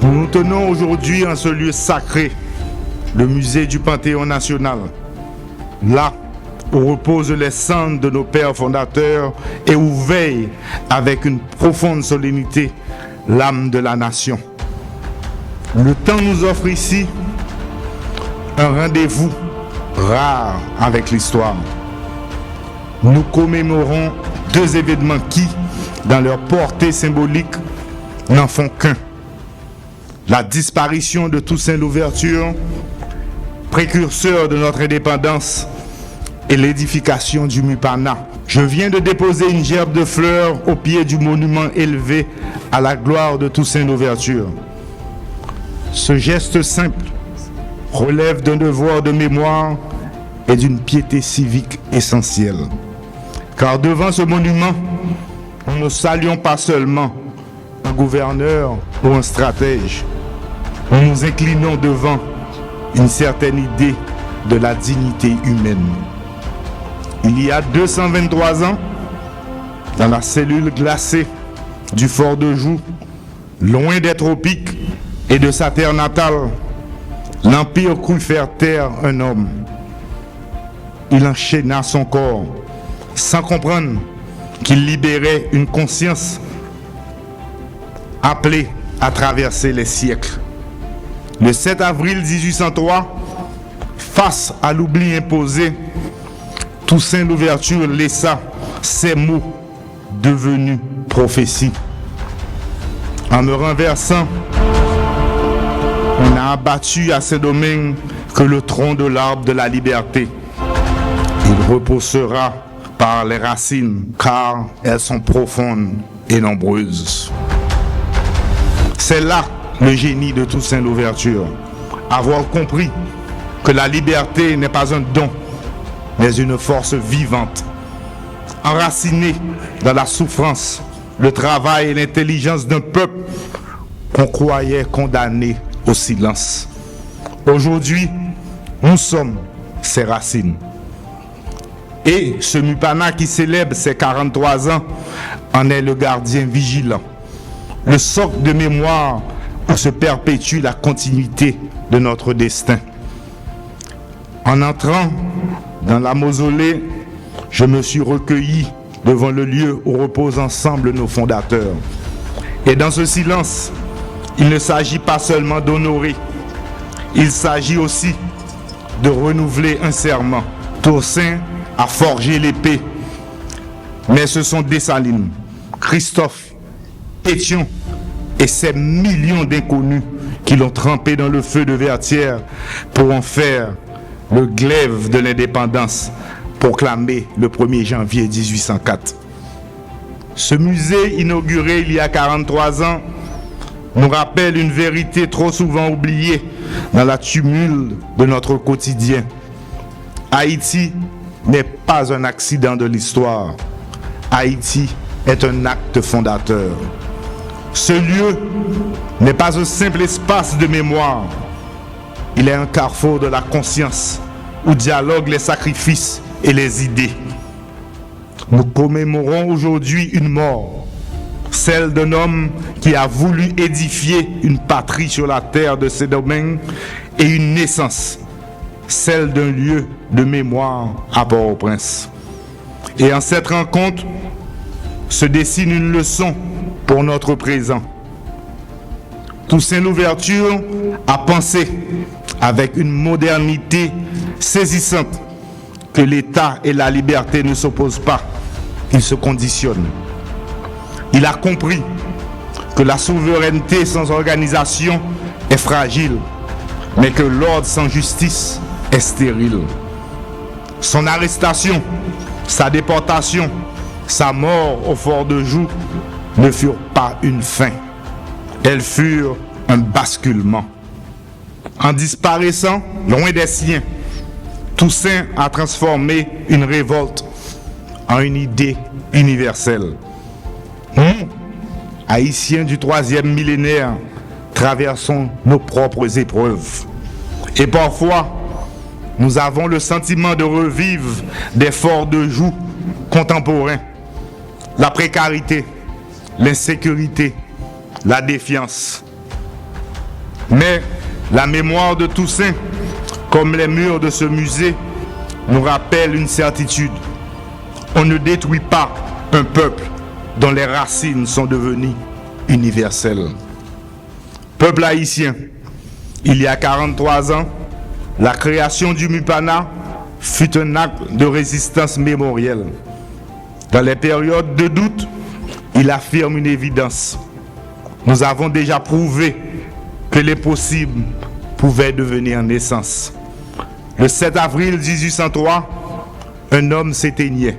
Nous nous tenons aujourd'hui en ce lieu sacré, le musée du Panthéon national, là où reposent les cendres de nos pères fondateurs et où veille avec une profonde solennité l'âme de la nation. Le temps nous offre ici un rendez-vous rare avec l'histoire. Nous commémorons deux événements qui, dans leur portée symbolique, n'en font qu'un. La disparition de Toussaint Louverture, précurseur de notre indépendance, et l'édification du Mupana. Je viens de déposer une gerbe de fleurs au pied du monument élevé à la gloire de Toussaint Louverture. Ce geste simple relève d'un devoir de mémoire et d'une piété civique essentielle. Car devant ce monument, nous ne saluons pas seulement un gouverneur ou un stratège. Nous nous inclinons devant une certaine idée de la dignité humaine. Il y a 223 ans, dans la cellule glacée du fort de Joux, loin des tropiques et de sa terre natale, l'Empire crut faire taire un homme. Il enchaîna son corps, sans comprendre qu'il libérait une conscience appelée à traverser les siècles. Le 7 avril 1803, face à l'oubli imposé, Toussaint Louverture laissa ces mots devenus prophétie. En me renversant, on a abattu à Saint-Domingue que le tronc de l'arbre de la liberté. Il reposera par les racines, car elles sont profondes et nombreuses. C'est là le génie de Toussaint Louverture. Avoir compris que la liberté n'est pas un don, mais une force vivante, enracinée dans la souffrance, le travail et l'intelligence d'un peuple qu'on croyait condamné au silence. Aujourd'hui, nous sommes ses racines. Et ce Mupana qui célèbre ses 43 ans en est le gardien vigilant, le socle de mémoire où se perpétue la continuité de notre destin. En entrant dans la mausolée, je me suis recueilli devant le lieu où reposent ensemble nos fondateurs. Et dans ce silence, il ne s'agit pas seulement d'honorer, il s'agit aussi de renouveler un serment. Toussaint a forgé l'épée, mais ce sont Dessalines, Christophe, Pétion et ces millions d'inconnus qui l'ont trempé dans le feu de Vertières pour en faire le glaive de l'indépendance proclamé le 1er janvier 1804. Ce musée inauguré il y a 43 ans nous rappelle une vérité trop souvent oubliée dans la tumulte de notre quotidien. Haïti n'est pas un accident de l'histoire. Haïti est un acte fondateur. Ce lieu n'est pas un simple espace de mémoire. Il est un carrefour de la conscience où dialoguent les sacrifices et les idées. Nous commémorons aujourd'hui une mort, celle d'un homme qui a voulu édifier une patrie sur la terre de Saint-Domingue, et une naissance, celle d'un lieu de mémoire à Port-au-Prince. Et en cette rencontre se dessine une leçon pour notre présent. Toussaint Louverture a pensé avec une modernité saisissante que l'État et la liberté ne s'opposent pas, ils se conditionnent. Il a compris que la souveraineté sans organisation est fragile, mais que l'ordre sans justice est stérile. Son arrestation, sa déportation, sa mort au fort de Joux ne furent pas une fin. Elles furent un basculement. En disparaissant, loin des siens, Toussaint a transformé une révolte en une idée universelle. Nous, Haïtiens du 3e millénaire, traversons nos propres épreuves. Et parfois, nous avons le sentiment de revivre des forts de Joux contemporains. La précarité, l'insécurité, la défiance. Mais la mémoire de Toussaint, comme les murs de ce musée, nous rappelle une certitude. On ne détruit pas un peuple dont les racines sont devenues universelles. Peuple haïtien, il y a 43 ans, la création du MUPANA fut un acte de résistance mémorielle. Dans les périodes de doute, il affirme une évidence. Nous avons déjà prouvé que les possibles pouvaient devenir naissance. Le 7 avril 1803, un homme s'éteignait.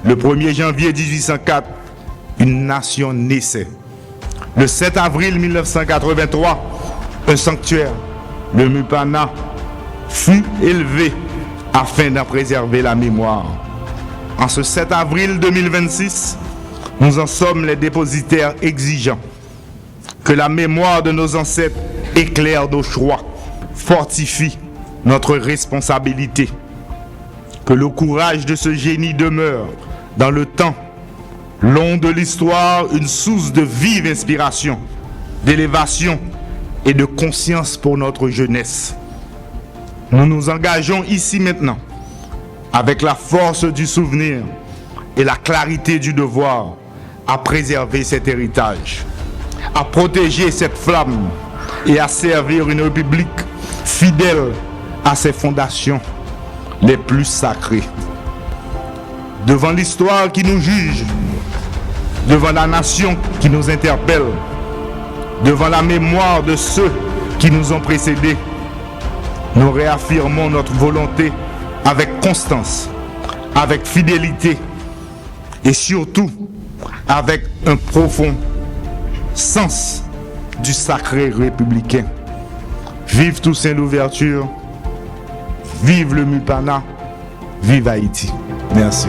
Le 1er janvier 1804, une nation naissait. Le 7 avril 1983, un sanctuaire, le MUPANA, fut élevé afin d'en préserver la mémoire. En ce 7 avril 2026, nous en sommes les dépositaires exigeants. Que la mémoire de nos ancêtres éclaire nos choix, fortifie notre responsabilité. Que le courage de ce génie demeure dans le temps, long de l'histoire, une source de vive inspiration, d'élévation et de conscience pour notre jeunesse. Nous nous engageons ici maintenant avec la force du souvenir et la clarité du devoir à préserver cet héritage, à protéger cette flamme et à servir une république fidèle à ses fondations les plus sacrées. Devant l'histoire qui nous juge, devant la nation qui nous interpelle, devant la mémoire de ceux qui nous ont précédés, nous réaffirmons notre volonté avec constance, avec fidélité et surtout avec un profond sens du sacré républicain. Vive Toussaint Louverture, vive le MUPANA, vive Haïti. Merci.